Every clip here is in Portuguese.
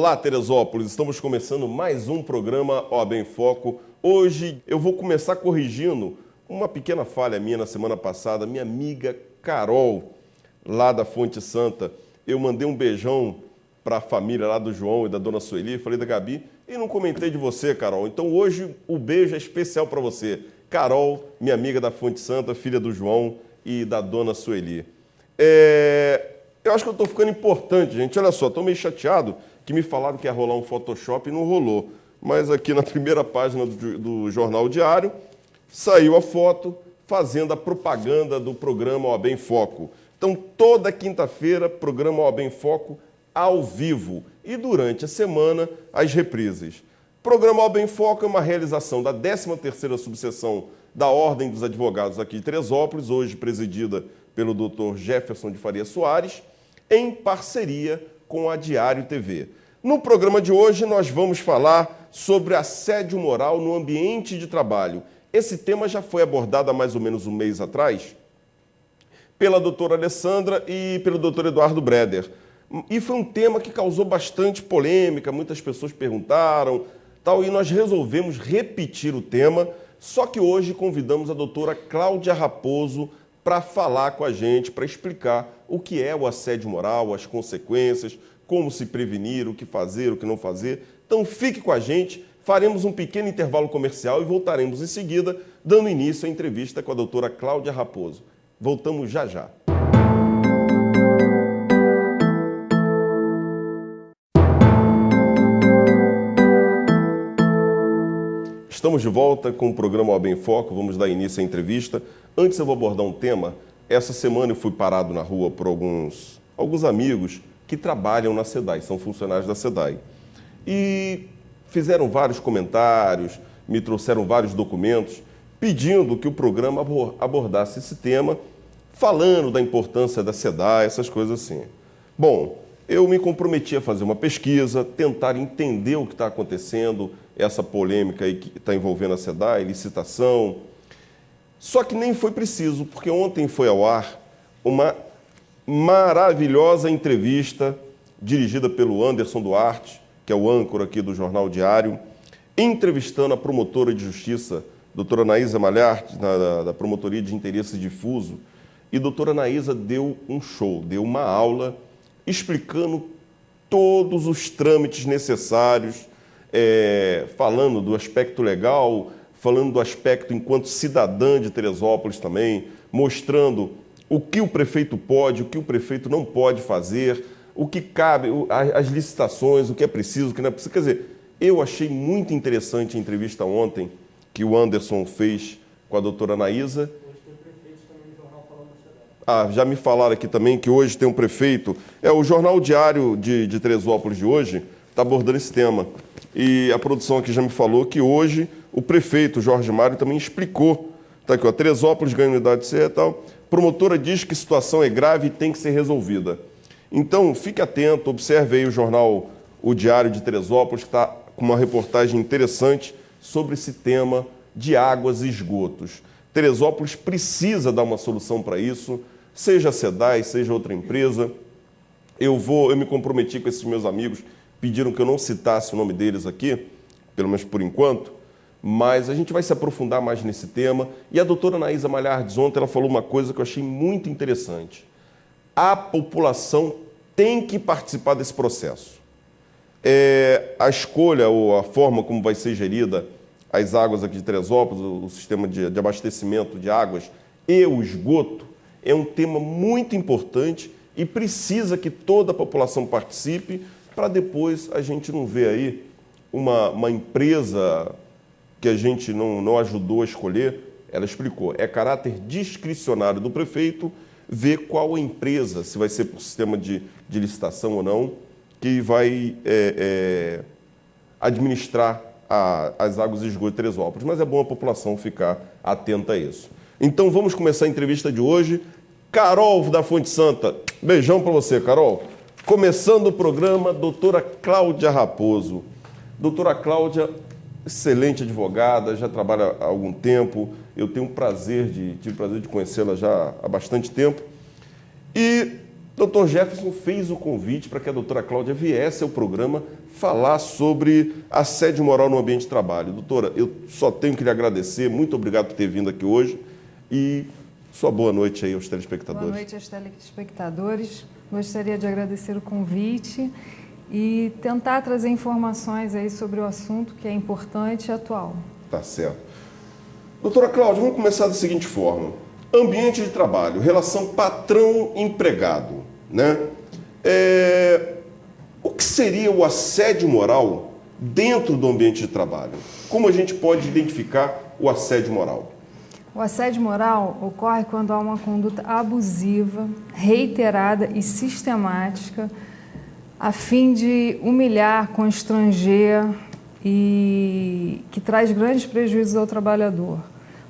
Olá, Teresópolis! Estamos começando mais um programa OAB em Foco. Hoje eu vou começar corrigindo uma pequena falha minha na semana passada. Minha amiga Carol, lá da Fonte Santa, eu mandei um beijão para a família lá do João e da dona Sueli, falei da Gabi, e não comentei de você, Carol. Então hoje o beijo é especial para você. Carol, minha amiga da Fonte Santa, filha do João e da dona Sueli. Eu acho que eu estou ficando importante, gente. Olha só, estou meio chateado que me falaram que ia rolar um Photoshop e não rolou. Mas aqui na primeira página do Jornal Diário, saiu a foto fazendo a propaganda do programa OAB em Foco. Então, toda quinta-feira, programa OAB em Foco ao vivo. E durante a semana, as reprises. Programa OAB em Foco é uma realização da 13ª subseção da Ordem dos Advogados aqui de Teresópolis, hoje presidida pelo Dr. Jefferson de Faria Soares, em parceria com a Diário TV. No programa de hoje, nós vamos falar sobre assédio moral no ambiente de trabalho. Esse tema já foi abordado há mais ou menos um mês atrás pela doutora Alessandra e pelo doutor Eduardo Breder. E foi um tema que causou bastante polêmica, muitas pessoas perguntaram, e nós resolvemos repetir o tema, só que hoje convidamos a doutora Cláudia Raposo para falar com a gente, para explicar o que é o assédio moral, as consequências, como se prevenir, o que fazer, o que não fazer. Então fique com a gente, faremos um pequeno intervalo comercial e voltaremos em seguida, dando início à entrevista com a doutora Cláudia Raposo. Voltamos já já. Estamos de volta com o programa OAB em Foco, vamos dar início à entrevista. Antes eu vou abordar um tema. Essa semana eu fui parado na rua por alguns amigos que trabalham na SEDAI, são funcionários da SEDAI. E fizeram vários comentários, me trouxeram vários documentos, pedindo que o programa abordasse esse tema, falando da importância da SEDAI, essas coisas assim. Bom, eu me comprometi a fazer uma pesquisa, tentar entender o que está acontecendo, essa polêmica aí que está envolvendo a SEDAI, licitação. Só que nem foi preciso, porque ontem foi ao ar uma maravilhosa entrevista dirigida pelo Anderson Duarte, que é o âncora aqui do Jornal Diário, entrevistando a promotora de justiça, doutora Anaísa Malharte, da Promotoria de Interesse Difuso. E doutora Anaísa deu um show, deu uma aula explicando todos os trâmites necessários, falando do aspecto legal, falando do aspecto enquanto cidadã de Teresópolis também, mostrando o que o prefeito pode, o que o prefeito não pode fazer, o que cabe, as licitações, o que é preciso, o que não é preciso. Quer dizer, eu achei muito interessante a entrevista ontem que o Anderson fez com a doutora Anaísa. Hoje tem prefeito também no jornal falando da SEDAI. Já me falaram aqui também que hoje tem um prefeito. O Jornal Diário de Teresópolis de hoje está abordando esse tema. E a produção aqui já me falou que hoje o prefeito Jorge Mário também explicou. Está aqui, ó, Teresópolis ganha unidade C e tal. Promotora diz que a situação é grave e tem que ser resolvida. Então, fique atento, observe aí o Diário de Teresópolis, que está com uma reportagem interessante sobre esse tema de águas e esgotos. Teresópolis precisa dar uma solução para isso, seja a SEDAI, seja outra empresa. Eu me comprometi com esses meus amigos, pediram que eu não citasse o nome deles aqui, pelo menos por enquanto, mas a gente vai se aprofundar mais nesse tema. E a doutora Anaísa Malhardes ontem ela falou uma coisa que eu achei muito interessante. A população tem que participar desse processo. A escolha ou a forma como vai ser gerida as águas aqui de Teresópolis, o sistema de abastecimento de águas e o esgoto, é um tema muito importante e precisa que toda a população participe para depois a gente não ver aí uma empresa que a gente não ajudou a escolher. Ela explicou, é caráter discricionário do prefeito ver qual empresa, se vai ser por sistema de licitação ou não, que vai administrar as águas e esgoto de Teresópolis. Mas é bom a população ficar atenta a isso. Então vamos começar a entrevista de hoje. Carol da Fonte Santa, beijão para você, Carol. Começando o programa, doutora Cláudia Raposo. Doutora Cláudia, excelente advogada, já trabalha há algum tempo. Eu tenho tive o prazer de conhecê-la já há bastante tempo. E Dr. Jefferson fez o convite para que a doutora Cláudia viesse ao programa falar sobre assédio moral no ambiente de trabalho. Doutora, eu só tenho que lhe agradecer, muito obrigado por ter vindo aqui hoje e sua boa noite aí aos telespectadores. Boa noite aos telespectadores. Gostaria de agradecer o convite e tentar trazer informações aí sobre o assunto que é importante e atual. Tá certo. Doutora Cláudia, vamos começar da seguinte forma. Ambiente de trabalho, relação patrão-empregado, né? O que seria o assédio moral dentro do ambiente de trabalho? Como a gente pode identificar o assédio moral? O assédio moral ocorre quando há uma conduta abusiva, reiterada e sistemática, a fim de humilhar, constranger e que traz grandes prejuízos ao trabalhador.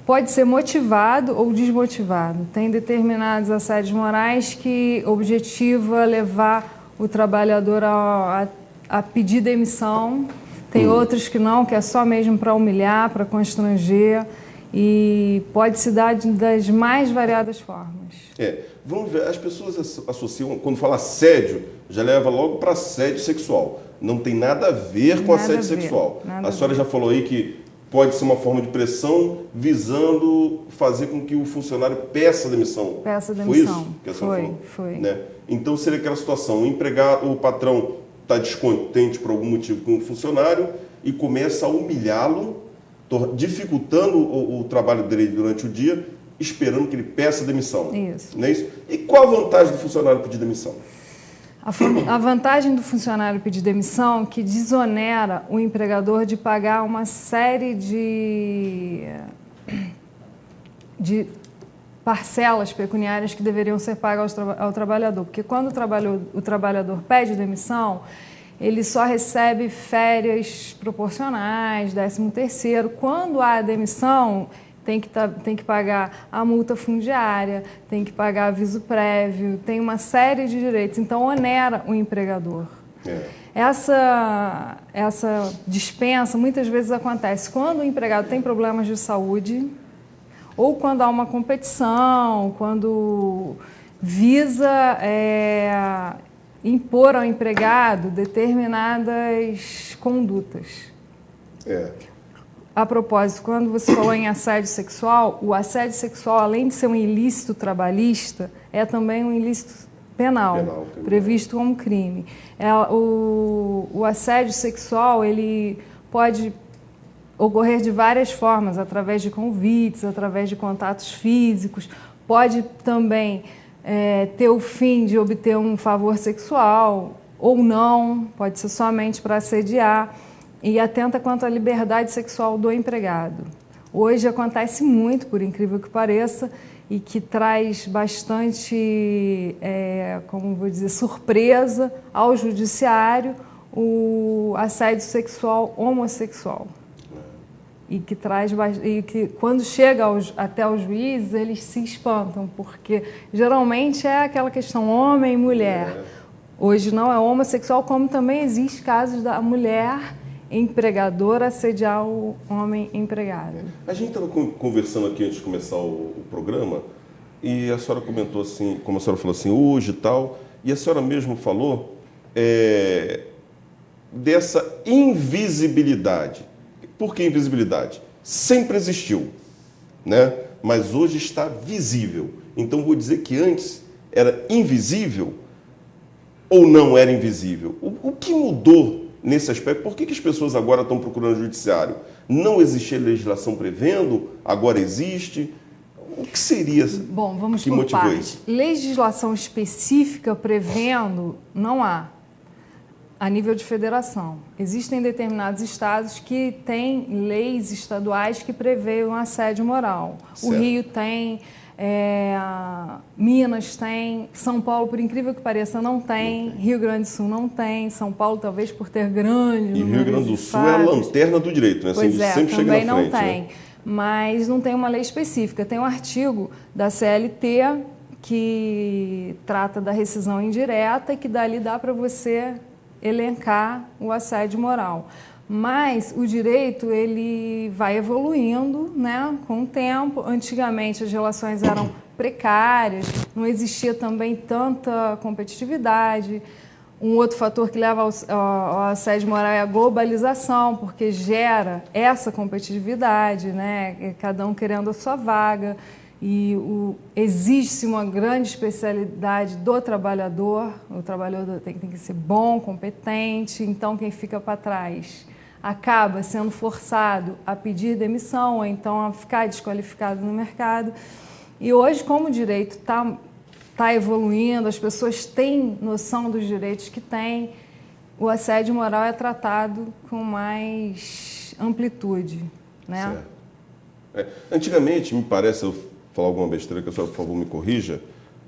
Pode ser motivado ou desmotivado. Tem determinados assédios morais que objetiva levar o trabalhador a pedir demissão. Tem outros que não, que é só mesmo para humilhar, para constranger. E pode se dar das mais variadas formas. Vamos ver, as pessoas associam, quando fala assédio, já leva logo para assédio sexual. Não tem nada a ver com assédio sexual. A senhora já falou aí que pode ser uma forma de pressão visando fazer com que o funcionário peça demissão. Peça demissão. Foi isso que a senhora falou? Foi. Né? Então seria aquela situação, o patrão está descontente por algum motivo com o funcionário e começa a humilhá-lo, dificultando o trabalho dele durante o dia, esperando que ele peça demissão. Isso. Não é isso? E qual a vantagem do funcionário pedir demissão? A vantagem do funcionário pedir demissão é que desonera o empregador de pagar uma série de parcelas pecuniárias que deveriam ser pagas ao trabalhador. Porque quando o trabalhador pede demissão, ele só recebe férias proporcionais, 13º. Quando há demissão, tem que pagar a multa fundiária, tem que pagar aviso prévio, tem uma série de direitos. Então, onera o empregador. Essa dispensa muitas vezes acontece quando o empregado tem problemas de saúde ou quando há uma competição, quando visa impor ao empregado determinadas condutas. A propósito, quando você falou em assédio sexual, o assédio sexual, além de ser um ilícito trabalhista, é também um ilícito penal previsto como crime. O assédio sexual, ele pode ocorrer de várias formas, através de convites, através de contatos físicos, pode também ter o fim de obter um favor sexual ou não, pode ser somente para assediar, e atenta quanto à liberdade sexual do empregado. Hoje acontece muito, por incrível que pareça, e que traz bastante, surpresa ao judiciário o assédio sexual homossexual. E que quando chega até os juízes, eles se espantam, porque geralmente é aquela questão homem e mulher. Hoje não é homossexual, como também existe casos da mulher empregadora assediar o homem empregado. A gente estava conversando aqui antes de começar o programa e a senhora comentou assim, como a senhora falou assim, hoje e tal, e a senhora mesmo falou dessa invisibilidade. Por que invisibilidade? Sempre existiu, né? Mas hoje está visível. Então vou dizer que antes era invisível ou não era invisível? O que mudou nesse aspecto? Por que as pessoas agora estão procurando o judiciário? Não existia legislação prevendo, agora existe. O que seria? Bom, vamos por partes. Legislação específica prevendo, não há. A nível de federação. Existem determinados estados que têm leis estaduais que prevêem um assédio moral. Certo. O Rio tem, Minas tem, São Paulo, por incrível que pareça, não tem, Rio Grande do Sul não tem, São Paulo talvez por ter grande... E Rio Grande do Sul é a lanterna do direito, né? Pois sempre também chega na frente, não tem, né? Mas não tem uma lei específica. Tem um artigo da CLT que trata da rescisão indireta e que dali dá para você elencar o assédio moral. Mas o direito, ele vai evoluindo, né, com o tempo. Antigamente as relações eram precárias, não existia também tanta competitividade. Um outro fator que leva ao assédio moral é a globalização, porque gera essa competitividade, né? Cada um querendo a sua vaga. E existe uma grande especialidade do trabalhador. O trabalhador tem que ser bom, competente. Então, quem fica para trás acaba sendo forçado a pedir demissão, ou então a ficar desqualificado no mercado. E hoje, como o direito está evoluindo, as pessoas têm noção dos direitos que têm, o assédio moral é tratado com mais amplitude, né? Antigamente, me parece, eu falar alguma besteira que a senhora, por favor, me corrija,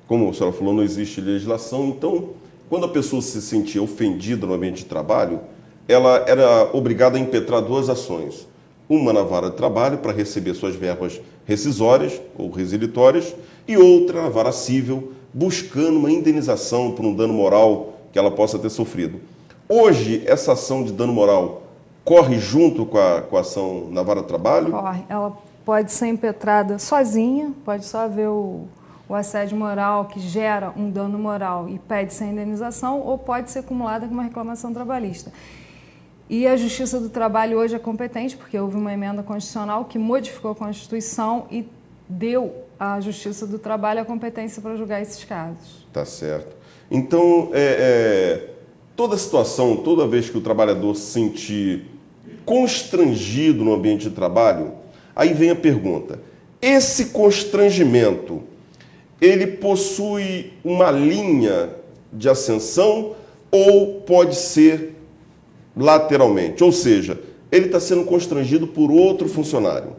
como a senhora falou, não existe legislação, então, quando a pessoa se sentia ofendida no ambiente de trabalho, ela era obrigada a impetrar duas ações. Uma na vara de trabalho, para receber suas verbas rescisórias ou resilitórias, e outra na vara civil, buscando uma indenização por um dano moral que ela possa ter sofrido. Hoje, essa ação de dano moral corre junto com a ação na vara de trabalho? Corre. Ela pode ser impetrada sozinha, pode só haver o assédio moral que gera um dano moral e pede-se a indenização, ou pode ser acumulada com uma reclamação trabalhista. E a Justiça do Trabalho hoje é competente, porque houve uma emenda constitucional que modificou a Constituição e deu à Justiça do Trabalho a competência para julgar esses casos. Tá certo. Então, toda situação, toda vez que o trabalhador se sentir constrangido no ambiente de trabalho, aí vem a pergunta: esse constrangimento, ele possui uma linha de ascensão ou pode ser lateralmente? Ou seja, ele está sendo constrangido por outro funcionário.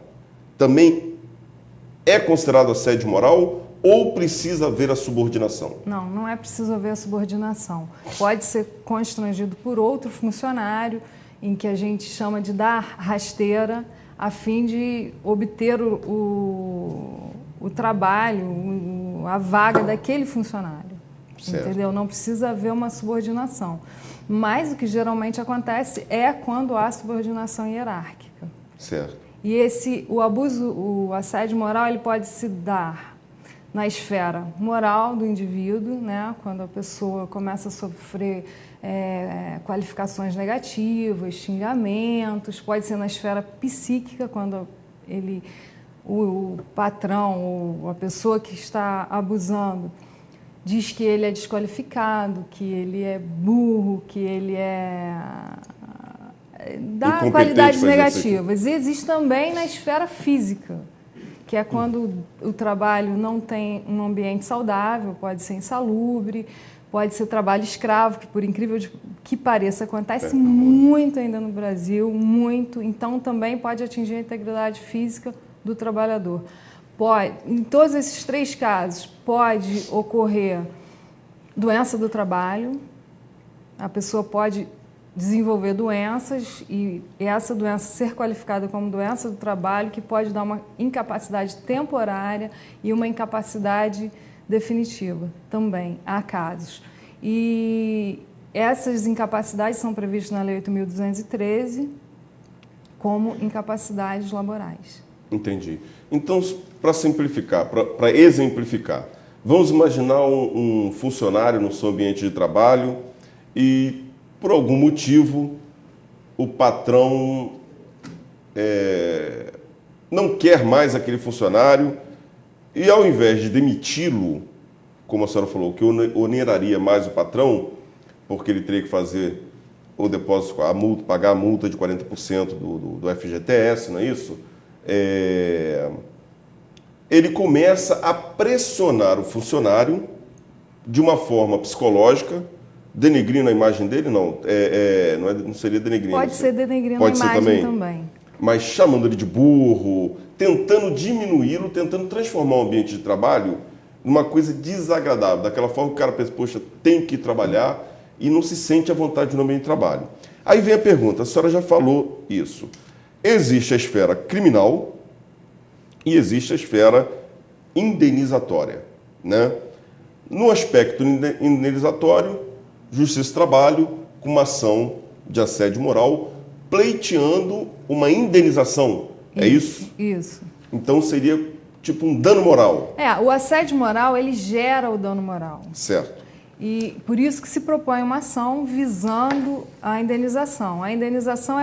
Também é considerado assédio moral ou precisa haver a subordinação? Não, não é preciso haver a subordinação. Pode ser constrangido por outro funcionário, em que a gente chama de dar rasteira, a fim de obter o trabalho, a vaga daquele funcionário. Certo. Entendeu? Não precisa haver uma subordinação. Mas o que geralmente acontece é quando há subordinação hierárquica. Certo. E o assédio moral, ele pode se dar na esfera moral do indivíduo, né? Quando a pessoa começa a sofrer qualificações negativas, xingamentos. Pode ser na esfera psíquica, quando o patrão ou a pessoa que está abusando diz que ele é desqualificado, que ele é burro, que ele dá qualidades negativas. E existe também na esfera física, que é quando o trabalho não tem um ambiente saudável, pode ser insalubre, pode ser trabalho escravo, que por incrível que pareça, acontece muito ainda no Brasil, muito. Então também pode atingir a integridade física do trabalhador. Em todos esses três casos, pode ocorrer doença do trabalho, a pessoa pode desenvolver doenças e essa doença ser qualificada como doença do trabalho, que pode dar uma incapacidade temporária e uma incapacidade definitiva também, há casos. E essas incapacidades são previstas na Lei 8.213 como incapacidades laborais. Entendi. Então, para simplificar, para exemplificar, vamos imaginar um funcionário no seu ambiente de trabalho e, por algum motivo, o patrão não quer mais aquele funcionário e, ao invés de demiti-lo, como a senhora falou, que oneraria mais o patrão, porque ele teria que fazer o depósito, pagar a multa de 40% do FGTS, não é isso? Ele começa a pressionar o funcionário de uma forma psicológica, denegrindo a imagem dele, não seria denegrindo. Pode ser denegrindo a imagem também. Mas chamando ele de burro, tentando diminuí-lo, tentando transformar o ambiente de trabalho numa coisa desagradável, daquela forma que o cara pensa, poxa, tem que trabalhar e não se sente à vontade no ambiente de trabalho. Aí vem a pergunta, a senhora já falou isso. Existe a esfera criminal e existe a esfera indenizatória, né? No aspecto indenizatório, Justiça do Trabalho, com uma ação de assédio moral, pleiteando uma indenização, é isso? Isso. Então seria tipo um dano moral. O assédio moral, ele gera o dano moral. Certo. E por isso que se propõe uma ação visando a indenização. A indenização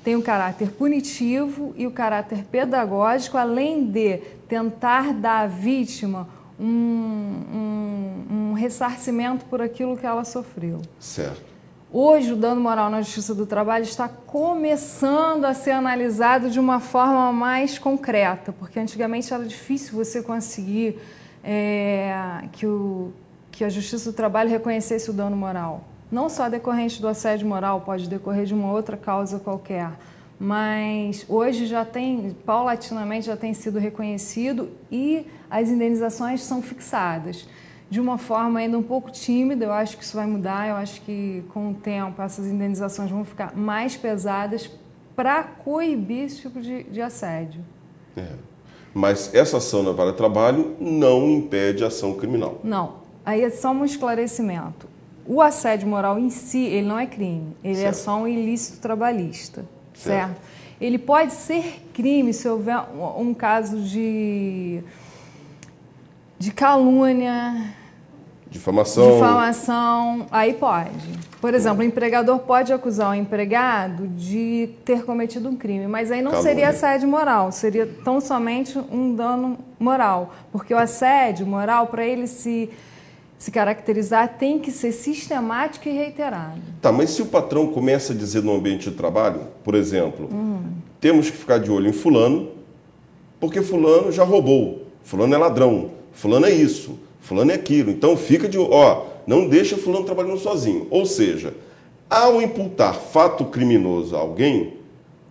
tem o caráter punitivo e o caráter pedagógico, além de tentar dar à vítima um ressarcimento por aquilo que ela sofreu. Certo. Hoje, o dano moral na Justiça do Trabalho está começando a ser analisado de uma forma mais concreta, porque antigamente era difícil você conseguir que a Justiça do Trabalho reconhecesse o dano moral. Não só decorrente do assédio moral, pode decorrer de uma outra causa qualquer, mas hoje paulatinamente já tem sido reconhecido e as indenizações são fixadas. De uma forma ainda um pouco tímida, eu acho que isso vai mudar, eu acho que com o tempo essas indenizações vão ficar mais pesadas para coibir esse tipo de assédio. Mas essa ação na vara de trabalho não impede a ação criminal. Não. Aí é só um esclarecimento. O assédio moral em si, ele não é crime, ele é só um ilícito trabalhista, certo? Ele pode ser crime se houver um caso de calúnia, difamação, aí pode. Por exemplo, o empregador pode acusar o empregado de ter cometido um crime, mas aí não seria assédio moral, seria tão somente um dano moral, porque o assédio moral, para ele se caracterizar, tem que ser sistemático e reiterado. Tá, mas se o patrão começa a dizer no ambiente de trabalho, por exemplo, temos que ficar de olho em fulano, porque fulano já roubou, fulano é ladrão, fulano é isso, fulano é aquilo, então fica de olho, não deixa fulano trabalhando sozinho. Ou seja, ao imputar fato criminoso a alguém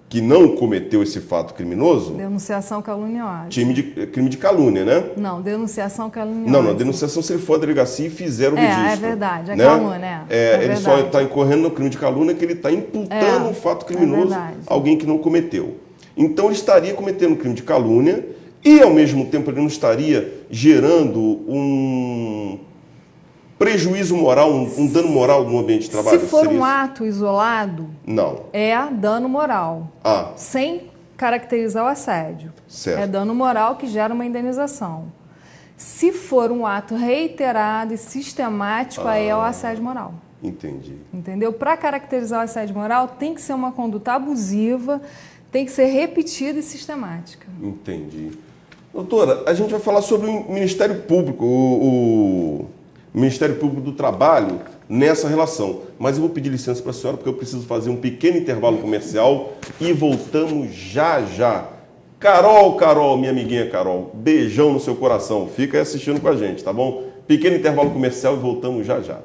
que não cometeu esse fato criminoso... Denunciação caluniosa. Crime de calúnia, né? Não, denunciação caluniosa. Não, denunciação se ele for à delegacia e fizer o registro. É verdade, né? Calúnia. Ele só está incorrendo no crime de calúnia que ele está imputando um fato criminoso a alguém que não cometeu. Então ele estaria cometendo um crime de calúnia e, ao mesmo tempo, ele não estaria gerando um prejuízo moral, um dano moral no ambiente de trabalho? Se for um ato isolado, não. É dano moral. Sem caracterizar o assédio. Certo. É dano moral que gera uma indenização. Se for um ato reiterado e sistemático, aí é o assédio moral. Entendi. Entendeu? Para caracterizar o assédio moral, tem que ser uma conduta abusiva, tem que ser repetida e sistemática. Entendi. Doutora, a gente vai falar sobre o Ministério Público, o Ministério Público do Trabalho nessa relação. Mas eu vou pedir licença para a senhora porque eu preciso fazer um pequeno intervalo comercial e voltamos já já. Carol, minha amiguinha Carol, beijão no seu coração. Fica aí assistindo com a gente, tá bom? Pequeno intervalo comercial e voltamos já já.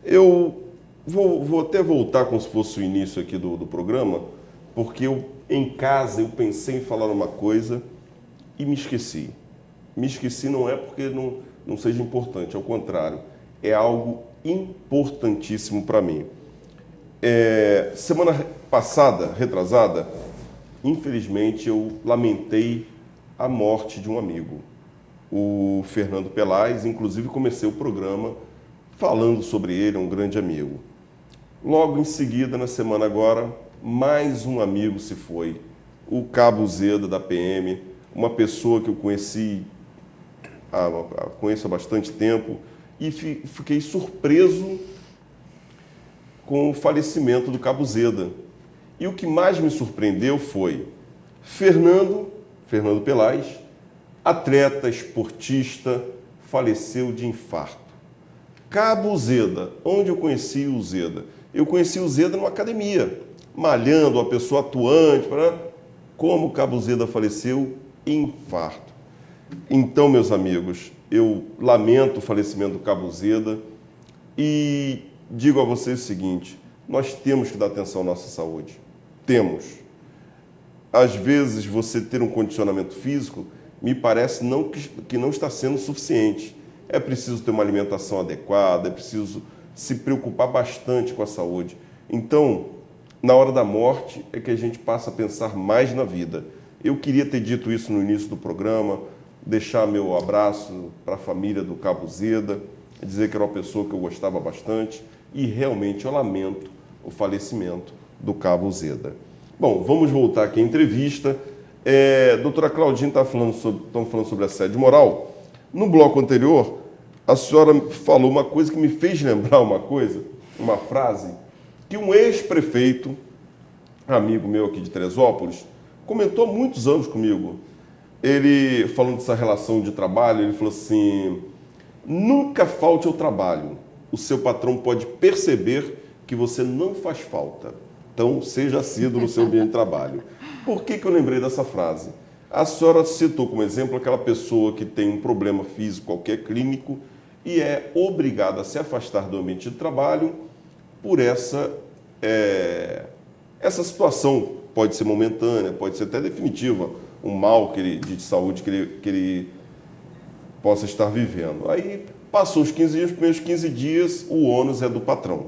Eu vou até voltar como se fosse o início aqui do programa, porque em casa eu pensei em falar uma coisa e me esqueci. Me esqueci não é porque não seja importante, ao contrário, é algo importantíssimo para mim. Semana passada, retrasada, infelizmente eu lamentei a morte de um amigo, o Fernando Pelaz. Inclusive comecei o programa falando sobre ele, um grande amigo. Logo em seguida, na semana agora, mais um amigo se foi, o Cabo Zeda da PM, uma pessoa que eu conheço há bastante tempo, e fiquei surpreso com o falecimento do Cabo Zeda. E o que mais me surpreendeu foi Fernando Pelaz, atleta, esportista, faleceu de infarto. Cabo Zeda, onde eu conheci o Zeda? Eu conheci o Zeda numa academia, malhando, uma pessoa atuante. Como o Cabo Zeda faleceu? Infarto. Então, meus amigos, eu lamento o falecimento do Cabo Zeda e digo a vocês o seguinte: nós temos que dar atenção à nossa saúde. Temos. Às vezes, você ter um condicionamento físico, me parece que não está sendo suficiente. É preciso ter uma alimentação adequada, é preciso se preocupar bastante com a saúde. Então, na hora da morte é que a gente passa a pensar mais na vida. Eu queria ter dito isso no início do programa, deixar meu abraço para a família do Cabo Zeda, dizer que era uma pessoa que eu gostava bastante e realmente eu lamento o falecimento do Cabo Zeda. Bom, vamos voltar aqui à entrevista. Doutora Claudine, estamos falando sobre assédio moral. No bloco anterior, a senhora falou uma coisa que me fez lembrar uma frase, que um ex-prefeito, amigo meu aqui de Teresópolis, comentou há muitos anos comigo. Ele, falando dessa relação de trabalho, ele falou assim: nunca falte ao trabalho. O seu patrão pode perceber que você não faz falta. Então, seja assíduo no seu ambiente de trabalho. Por que eu lembrei dessa frase? A senhora citou como exemplo aquela pessoa que tem um problema físico, qualquer clínico, e é obrigada a se afastar do ambiente de trabalho por essa situação. Pode ser momentânea, pode ser até definitiva, um mal de saúde que ele possa estar vivendo. Aí, passou os 15 dias, os primeiros 15 dias, o ônus é do patrão.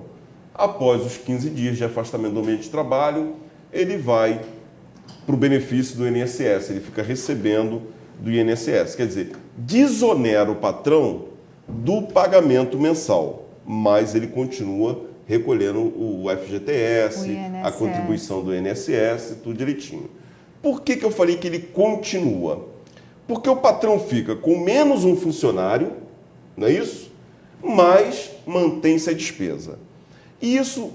Após os 15 dias de afastamento do ambiente de trabalho, ele vai para o benefício do INSS, ele fica recebendo do INSS. Quer dizer, desonera o patrão do pagamento mensal, mas ele continua recolhendo o FGTS, a contribuição do INSS, tudo direitinho. Por que eu falei que ele continua? Porque o patrão fica com menos um funcionário, não é isso? Mas mantém-se a despesa. E isso,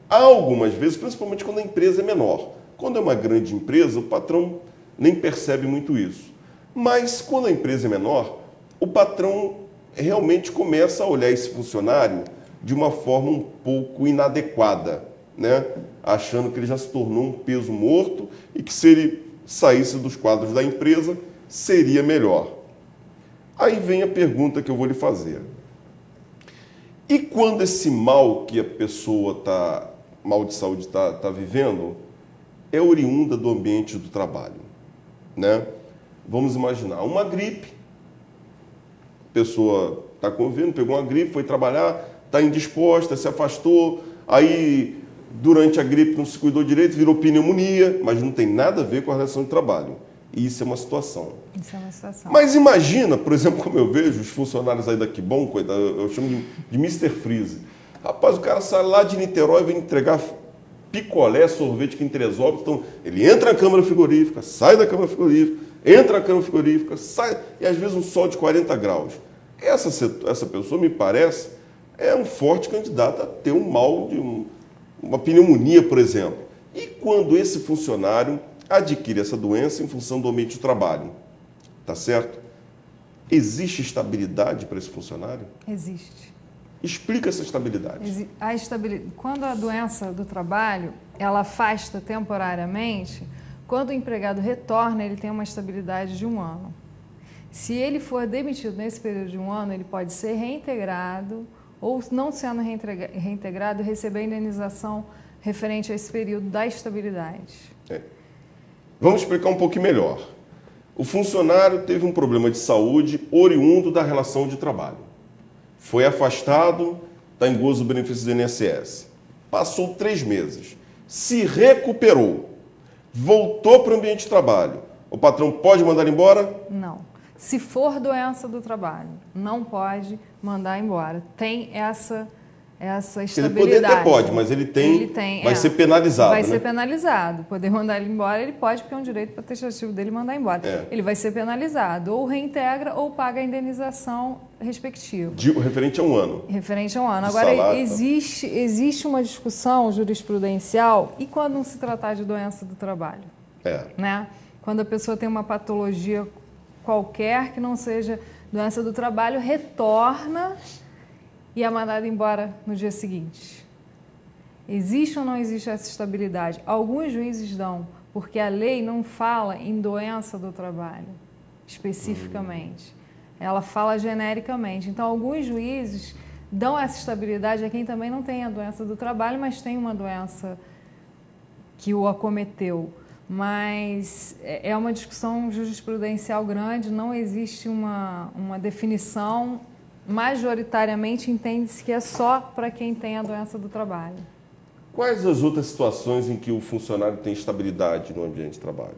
algumas vezes, principalmente quando a empresa é menor. Quando é uma grande empresa, o patrão nem percebe muito isso. Mas quando a empresa é menor, o patrão realmente começa a olhar esse funcionário de uma forma um pouco inadequada, né? Achando que ele já se tornou um peso morto e que se ele saísse dos quadros da empresa, seria melhor. Aí vem a pergunta que eu vou lhe fazer. E quando esse mal que a pessoa mal de saúde está vivendo, é oriunda do ambiente do trabalho, né? Vamos imaginar uma gripe, a pessoa está convivendo, pegou uma gripe, foi trabalhar, está indisposta, se afastou, aí durante a gripe não se cuidou direito, virou pneumonia, mas não tem nada a ver com a relação de trabalho. E isso é uma situação. Isso é uma situação. Mas imagina, por exemplo, como eu vejo os funcionários aí da Kibon, coitado, eu chamo de Mr. Freeze. Rapaz, o cara sai lá de Niterói e vem entregar picolé, sorvete aqui em Teresópolis. Então, ele entra na câmara frigorífica, sai da câmara frigorífica, entra na câmara frigorífica, sai, e às vezes um sol de 40 graus. Essa pessoa, me parece, é um forte candidato a ter um mal de uma pneumonia, por exemplo. E quando esse funcionário adquire essa doença em função do ambiente de trabalho, tá certo? Existe estabilidade para esse funcionário? Existe. Explica essa estabilidade. Quando a doença do trabalho, ela afasta temporariamente, quando o empregado retorna, ele tem uma estabilidade de 1 ano. Se ele for demitido nesse período de 1 ano, ele pode ser reintegrado ou, não sendo reintegrado, receber indenização referente a esse período da estabilidade. Vamos explicar um pouquinho melhor. O funcionário teve um problema de saúde oriundo da relação de trabalho. Foi afastado, está em gozo do benefício do INSS. Passou 3 meses. Se recuperou. Voltou para o ambiente de trabalho. O patrão pode mandar ele embora? Não. Se for doença do trabalho, não pode mandar embora. Tem essa estabilidade. Ele até pode, mas ele tem vai ser penalizado. Vai ser penalizado. Poder mandar ele embora, ele pode, porque é um direito protestativo dele mandar embora. Ele vai ser penalizado. Ou reintegra ou paga a indenização respectiva. Referente a 1 ano. Referente a 1 ano. Agora, existe uma discussão jurisprudencial e quando não se tratar de doença do trabalho? Né? Quando a pessoa tem uma patologia qualquer que não seja doença do trabalho, retorna e é mandado embora no dia seguinte. Existe ou não existe essa estabilidade? Alguns juízes dão, porque a lei não fala em doença do trabalho, especificamente. Ela fala genericamente. Então, alguns juízes dão essa estabilidade a quem também não tem a doença do trabalho, mas tem uma doença que o acometeu. Mas é uma discussão jurisprudencial grande, não existe uma definição. Majoritariamente entende-se que é só para quem tem a doença do trabalho. Quais as outras situações em que o funcionário tem estabilidade no ambiente de trabalho?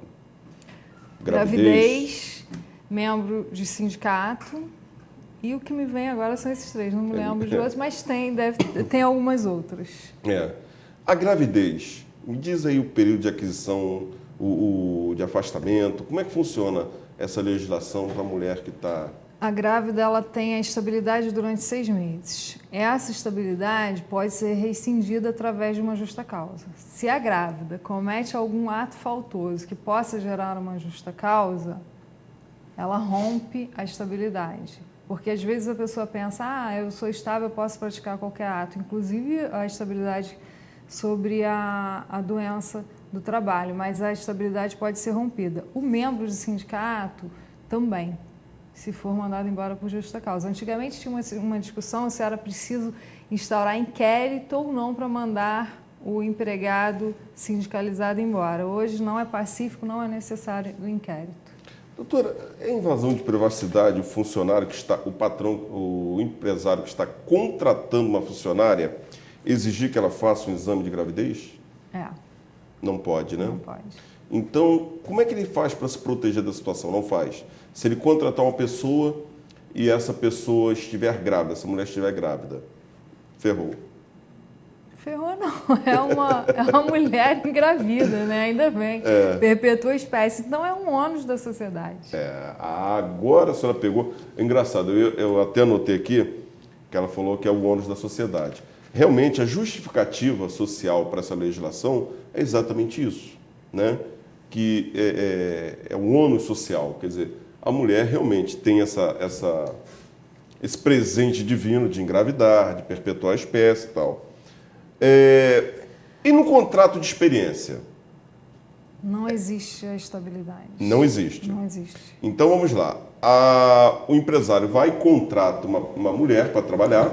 Gravidez, membro de sindicato E o que me vem agora são esses três, não me lembro de outros, mas tem algumas outras. A gravidez, me diz aí o período de aquisição, de afastamento, como é que funciona essa legislação para a mulher que está... A grávida ela tem a estabilidade durante 6 meses. Essa estabilidade pode ser rescindida através de uma justa causa. Se a grávida comete algum ato faltoso que possa gerar uma justa causa, ela rompe a estabilidade. Porque às vezes a pessoa pensa, eu sou estável, eu posso praticar qualquer ato, inclusive a estabilidade sobre a doença do trabalho, mas a estabilidade pode ser rompida. O membro de sindicato também, se for mandado embora por justa causa. Antigamente tinha uma discussão se era preciso instaurar inquérito ou não para mandar o empregado sindicalizado embora. Hoje não é pacífico, não é necessário o inquérito. Doutora, é invasão de privacidade o funcionário que está, o patrão, o empresário que está contratando uma funcionária exigir que ela faça um exame de gravidez? Não pode, né? Não pode. Então, como é que ele faz para se proteger da situação? Não faz. Se ele contratar uma pessoa e essa pessoa estiver grávida, essa mulher estiver grávida, ferrou. Ferrou não, é uma mulher engravida, né? Ainda bem, perpetua a espécie, então é um ônus da sociedade. Agora a senhora pegou, engraçado, eu até anotei aqui que ela falou que é o ônus da sociedade. Realmente a justificativa social para essa legislação é exatamente isso, né? Que é um ônus social, quer dizer, a mulher realmente tem esse presente divino de engravidar, de perpetuar a espécie e tal. E no contrato de experiência? Não existe a estabilidade. Não existe? Não existe. Então vamos lá. O empresário vai e contrata uma mulher para trabalhar,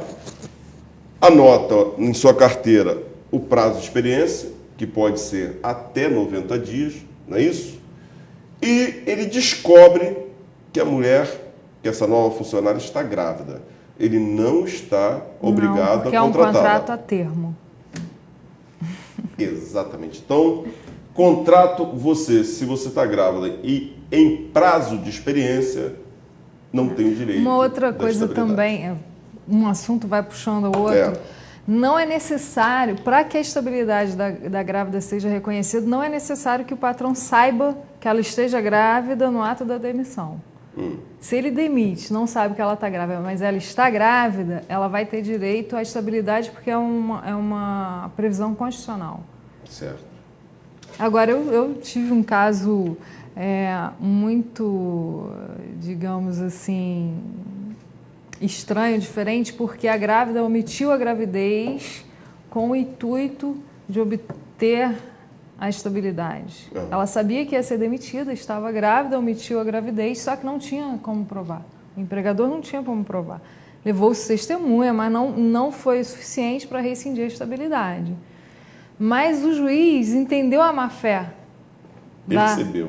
anota em sua carteira o prazo de experiência, que pode ser até 90 dias, não é isso? E ele descobre que a mulher, que essa nova funcionária está grávida. Ele não está obrigado a contratá-la. É um contrato a termo. Exatamente. Então, contrato você, se você está grávida e em prazo de experiência, não tem o direito. Uma outra coisa também, um assunto vai puxando o outro. Não é necessário, para que a estabilidade da grávida seja reconhecida, não é necessário que o patrão saiba que ela esteja grávida no ato da demissão. Se ele demite, não sabe que ela está grávida, mas ela está grávida, ela vai ter direito à estabilidade porque é uma previsão constitucional. Certo. Agora, eu tive um caso muito, digamos assim, estranho, diferente, porque a grávida omitiu a gravidez com o intuito de obter a estabilidade. Ela sabia que ia ser demitida, estava grávida, omitiu a gravidez, só que não tinha como provar. O empregador não tinha como provar. Levou-se testemunha, mas não foi o suficiente para rescindir a estabilidade. Mas o juiz entendeu a má-fé.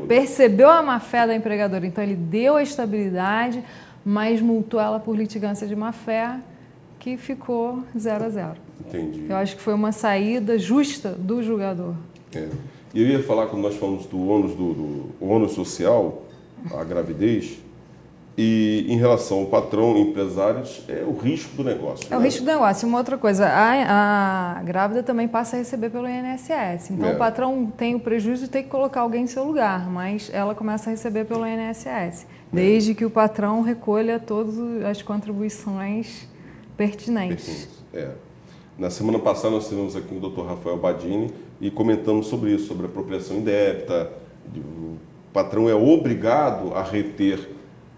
Percebeu a má-fé da empregadora. Então, ele deu a estabilidade, mas multou ela por litigância de má-fé, que ficou 0-0. Entendi. Eu acho que foi uma saída justa do julgador. Eu ia falar, quando nós falamos do ônus social, a gravidez, e em relação ao patrão, empresários, é o risco do negócio. É o risco do negócio. Uma outra coisa, a grávida também passa a receber pelo INSS. Então, o patrão tem o prejuízo de ter que colocar alguém em seu lugar, mas ela começa a receber pelo INSS, desde que o patrão recolha todas as contribuições pertinentes. Na semana passada, nós tivemos aqui o Dr. Rafael Badini e comentamos sobre isso, sobre a apropriação indébita. O patrão é obrigado a reter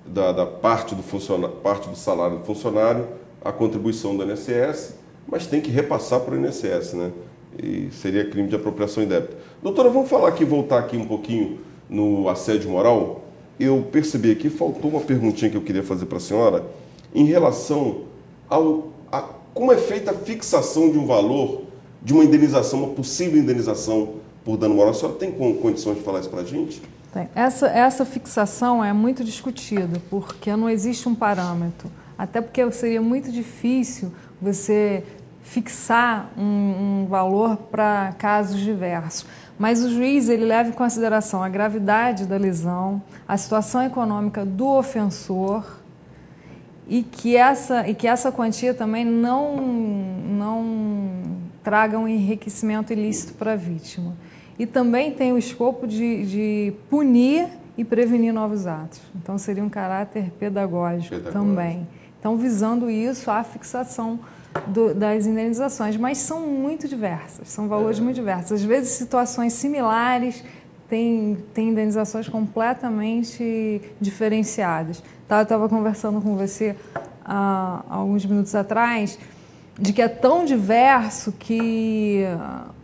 da parte do salário do funcionário a contribuição do INSS, mas tem que repassar para o INSS, né? E seria crime de apropriação indébita. Doutora, vamos voltar aqui um pouquinho no assédio moral. Eu percebi aqui, faltou uma perguntinha que eu queria fazer para a senhora em relação a como é feita a fixação de um valor, de uma indenização, uma possível indenização por dano moral. A senhora tem condições de falar isso para a gente? Tem. Essa fixação é muito discutida, porque não existe um parâmetro. Até porque seria muito difícil você fixar um valor para casos diversos. Mas o juiz ele leva em consideração a gravidade da lesão, a situação econômica do ofensor e que essa quantia também não traga um enriquecimento ilícito para a vítima. E também tem o escopo de punir e prevenir novos atos. Então, seria um caráter pedagógico também. Então, visando isso, a fixação das indenizações. Mas são muito diversas, são valores muito diversos. Às vezes, situações similares têm indenizações completamente diferenciadas. Eu estava conversando com você há alguns minutos atrás de que é tão diverso que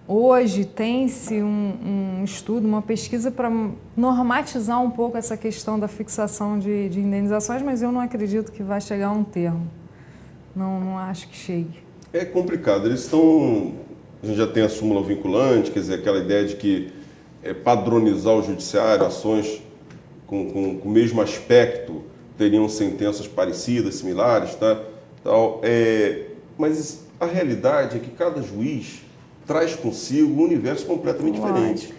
hoje tem-se um estudo, uma pesquisa para normatizar um pouco essa questão da fixação de indenizações, mas eu não acredito que vai chegar a um termo. Não acho que chegue. É complicado. A gente já tem a súmula vinculante, quer dizer, aquela ideia de que padronizar o judiciário, ações com o mesmo aspecto teriam sentenças parecidas, similares, tá? Mas a realidade é que cada juiz traz consigo um universo completamente diferente.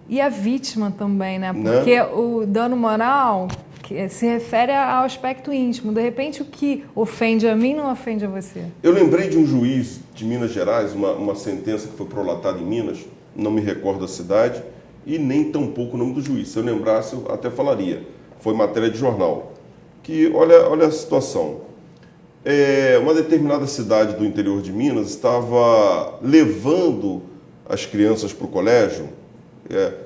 E a vítima também, né? Porque o dano moral se refere ao aspecto íntimo. De repente, o que ofende a mim não ofende a você. Eu lembrei de um juiz de Minas Gerais, uma sentença que foi prolatada em Minas, não me recordo a cidade, e nem tampouco o nome do juiz. Se eu lembrasse, eu até falaria. Foi matéria de jornal. Que, olha a situação. Uma determinada cidade do interior de Minas estava levando as crianças para o colégio.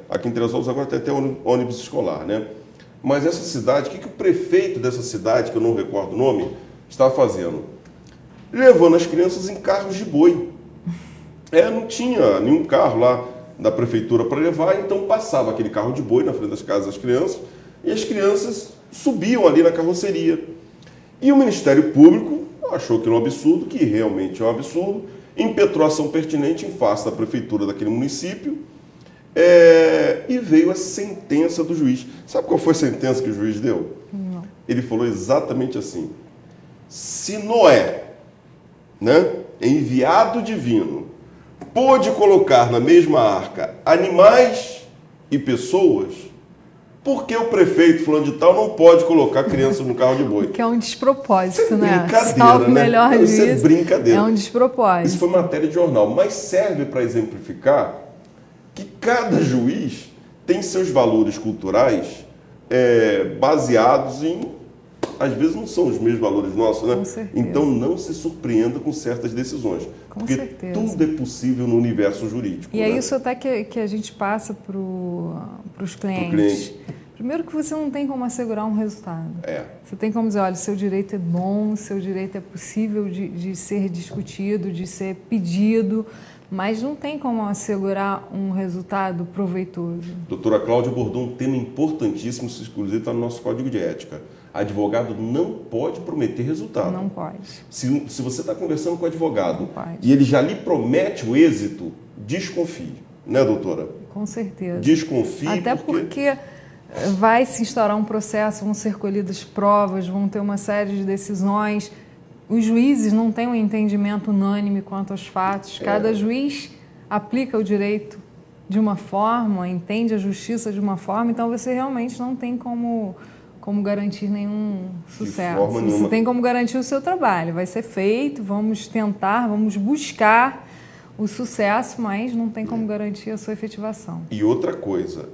Aqui em Teresópolis agora tem até ônibus escolar, né? Mas essa cidade, o que o prefeito dessa cidade, que eu não recordo o nome, estava fazendo? Levando as crianças em carros de boi. Não tinha nenhum carro lá da prefeitura para levar, então passava aquele carro de boi na frente das casas das crianças e as crianças subiam ali na carroceria. E o Ministério Público achou aquilo um absurdo, que realmente é um absurdo, impetrou a ação pertinente em face da prefeitura daquele município e veio a sentença do juiz. Sabe qual foi a sentença que o juiz deu? Não. Ele falou exatamente assim: se Noé, enviado divino, pôde colocar na mesma arca animais e pessoas, por que o prefeito fulano de tal não pode colocar crianças no carro de boi? Que é um despropósito, isso é né? Brincadeira, Salve né? Melhor Isso é brincadeira. É um despropósito. Isso foi matéria de jornal, mas serve para exemplificar que cada juiz tem seus valores culturais baseados em... Às vezes não são os mesmos valores nossos, né? Com certeza. Então não se surpreenda com certas decisões. Com porque certeza. Tudo é possível no universo jurídico. E é isso até que a gente passa para os clientes. Primeiro que você não tem como assegurar um resultado. Você tem como dizer, olha, seu direito é bom, seu direito é possível de ser discutido, de ser pedido, mas não tem como assegurar um resultado proveitoso. Doutora Cláudia abordou um tema importantíssimo, isso inclusive está no nosso Código de Ética. Advogado não pode prometer resultado. Não pode. Se você está conversando com o advogado e ele já lhe promete o êxito, desconfie. Né, doutora? Com certeza. Desconfie. Até porque vai se instaurar um processo, vão ser colhidas provas, vão ter uma série de decisões. Os juízes não têm um entendimento unânime quanto aos fatos. Cada juiz aplica o direito de uma forma, entende a justiça de uma forma, então você realmente não tem como garantir nenhum sucesso. Você tem como garantir o seu trabalho. Vai ser feito, vamos tentar, vamos buscar o sucesso, mas não tem como garantir a sua efetivação. E outra coisa,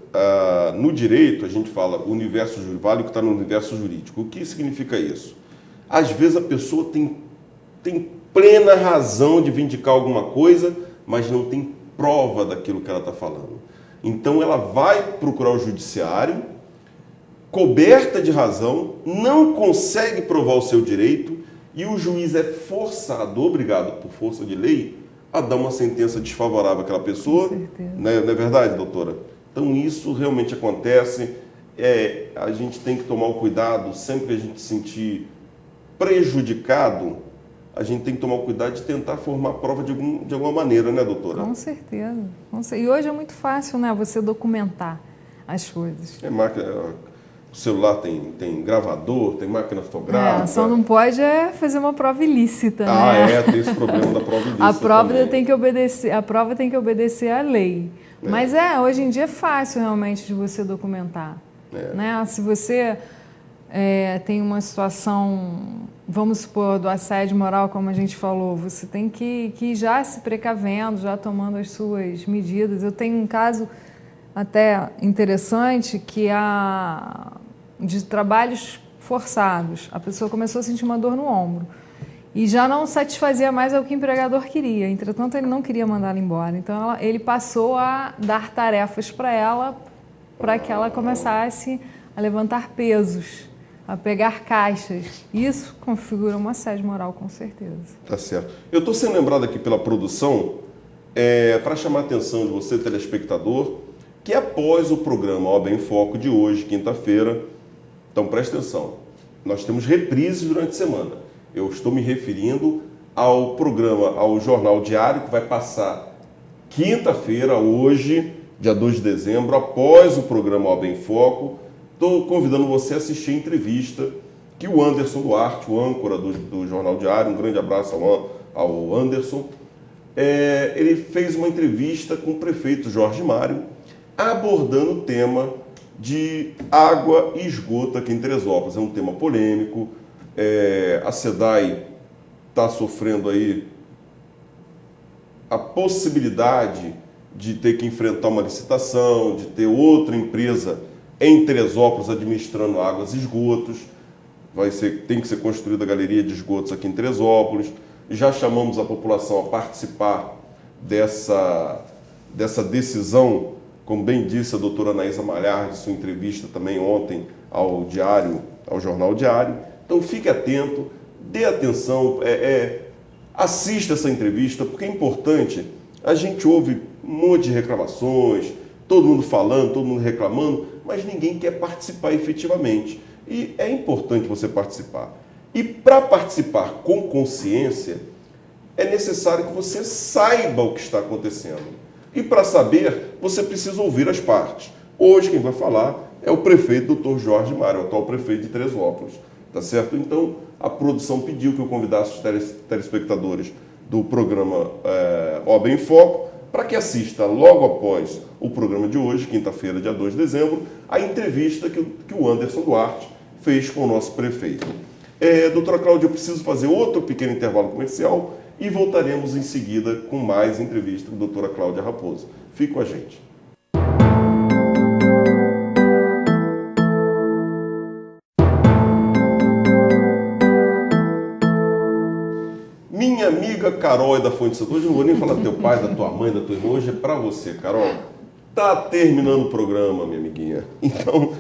no direito a gente fala o universo jurídico, vale o que está no universo jurídico. O que significa isso? Às vezes a pessoa tem plena razão de vindicar alguma coisa, mas não tem prova daquilo que ela está falando. Então ela vai procurar o judiciário, coberta de razão, não consegue provar o seu direito e o juiz é forçado, obrigado por força de lei, a dar uma sentença desfavorável àquela pessoa. Não é verdade, doutora? Então isso realmente acontece. A gente tem que tomar o cuidado, sempre que a gente se sentir prejudicado, a gente tem que tomar o cuidado de tentar formar a prova de alguma maneira, né, doutora? Com certeza. E hoje é muito fácil, né, você documentar as coisas. O celular tem gravador, tem máquina fotográfica. Só não pode fazer uma prova ilícita, né? Tem esse problema da prova ilícita. A prova tem que obedecer à lei. Mas hoje em dia é fácil realmente de você documentar. Né? Se você tem uma situação vamos supor, do assédio moral, como a gente falou, você tem que ir já se precavendo, já tomando as suas medidas. Eu tenho um caso até interessante que de trabalhos forçados. A pessoa começou a sentir uma dor no ombro e já não satisfazia mais o que o empregador queria. Entretanto, ele não queria mandar ela embora. Então, ele passou a dar tarefas para ela, para que ela começasse a levantar pesos, a pegar caixas. Isso configura um assédio moral, com certeza. Tá certo. Eu estou sendo lembrado aqui pela produção, para chamar a atenção de você, telespectador, que após o programa OAB em Foco de hoje, quinta-feira, então presta atenção, nós temos reprises durante a semana. Eu estou me referindo ao programa, ao Jornal Diário, que vai passar quinta-feira, hoje, dia 2 de dezembro, após o programa OAB em Foco. Estou convidando você a assistir a entrevista que o Anderson Duarte, o âncora do Jornal Diário, um grande abraço ao Anderson, ele fez uma entrevista com o prefeito Jorge Mário, abordando o tema de água e esgoto aqui em Teresópolis. É um tema polêmico, a SEDAI está sofrendo aí a possibilidade de ter que enfrentar uma licitação, de ter outra empresa em Teresópolis administrando águas e esgotos. Tem que ser construída a galeria de esgotos aqui em Teresópolis. Já chamamos a população a participar dessa decisão, como bem disse a doutora Anaísa Malhar, de sua entrevista também ontem ao Jornal Diário. Então fique atento, dê atenção, assista essa entrevista, porque é importante. A gente ouve um monte de reclamações, todo mundo falando, todo mundo reclamando, mas ninguém quer participar efetivamente. E é importante você participar. E para participar com consciência, é necessário que você saiba o que está acontecendo. E para saber, você precisa ouvir as partes. Hoje quem vai falar é o prefeito, Dr. Jorge Mário, o atual prefeito de Teresópolis. Tá certo? Então, a produção pediu que eu convidasse os telespectadores do programa OAB em Foco para que assista logo após o programa de hoje, quinta-feira, dia 2 de dezembro, a entrevista que o Anderson Duarte fez com o nosso prefeito. Doutora Cláudia, eu preciso fazer outro pequeno intervalo comercial e voltaremos em seguida com mais entrevista com a doutora Cláudia Raposo. Fique com a gente. Minha amiga Carol é da Fonte Santo. Hoje eu não vou nem falar do teu pai, da tua mãe, da tua irmã. Hoje é para você, Carol. Tá terminando o programa, minha amiguinha. Então,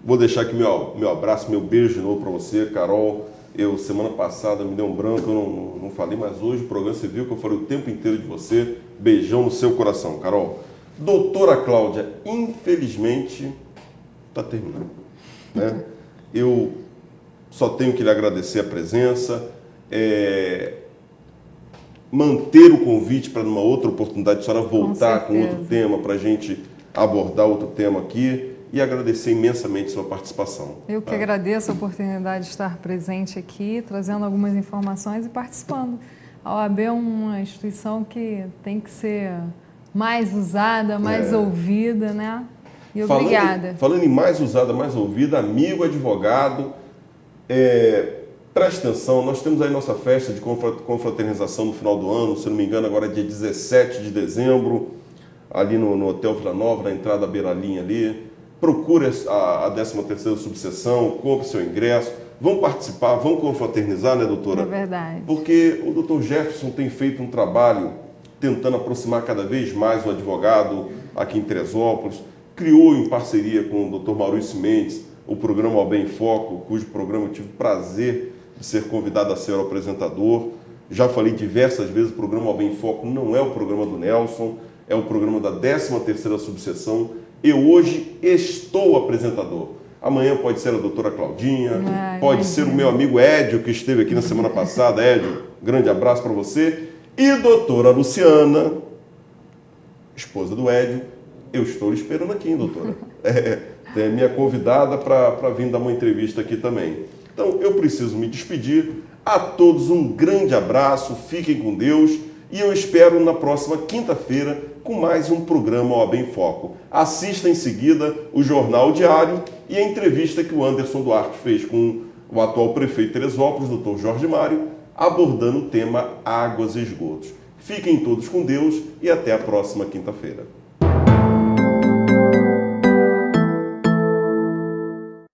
vou deixar aqui meu abraço, meu beijo de novo para você, Carol. Semana passada, me deu um branco, eu não falei, mas hoje o programa, você viu que eu falei o tempo inteiro de você. Beijão no seu coração, Carol. Doutora Cláudia, infelizmente, está terminando. Né? Eu só tenho que lhe agradecer a presença, manter o convite para, numa outra oportunidade, a senhora voltar com outro tema, para a gente abordar outro tema aqui. E agradecer imensamente a sua participação. Eu que agradeço a oportunidade de estar presente aqui, trazendo algumas informações e participando. A OAB é uma instituição que tem que ser mais usada, mais ouvida, né? E obrigada. Falando em mais usada, mais ouvida, amigo advogado, preste atenção, nós temos aí nossa festa de confraternização no final do ano, se não me engano, agora é dia 17 de dezembro, ali no Hotel Vila Nova, na entrada da Beira-Linha ali. Procure a 13ª subseção, compre seu ingresso, vão participar, vão confraternizar, né, doutora? É verdade. Porque o doutor Jefferson tem feito um trabalho tentando aproximar cada vez mais o advogado aqui em Teresópolis, criou em parceria com o doutor Maurício Mendes o programa OAB em Foco, cujo programa eu tive o prazer de ser convidado a ser o apresentador. Já falei diversas vezes, o programa OAB em Foco não é o programa do Nelson, é o programa da 13ª subseção. Eu hoje estou apresentador. Amanhã pode ser a doutora Claudinha, pode ser o meu amigo Édio, que esteve aqui na semana passada. Édio, grande abraço para você. E doutora Luciana, esposa do Édio, eu estou lhe esperando aqui, hein, doutora? É minha convidada para vir dar uma entrevista aqui também. Então, eu preciso me despedir. A todos um grande abraço, fiquem com Deus. E eu espero na próxima quinta-feira com mais um programa OAB em Foco. Assista em seguida o Jornal Diário e a entrevista que o Anderson Duarte fez com o atual prefeito de Teresópolis, Dr. Jorge Mário, abordando o tema águas e esgotos. Fiquem todos com Deus e até a próxima quinta-feira.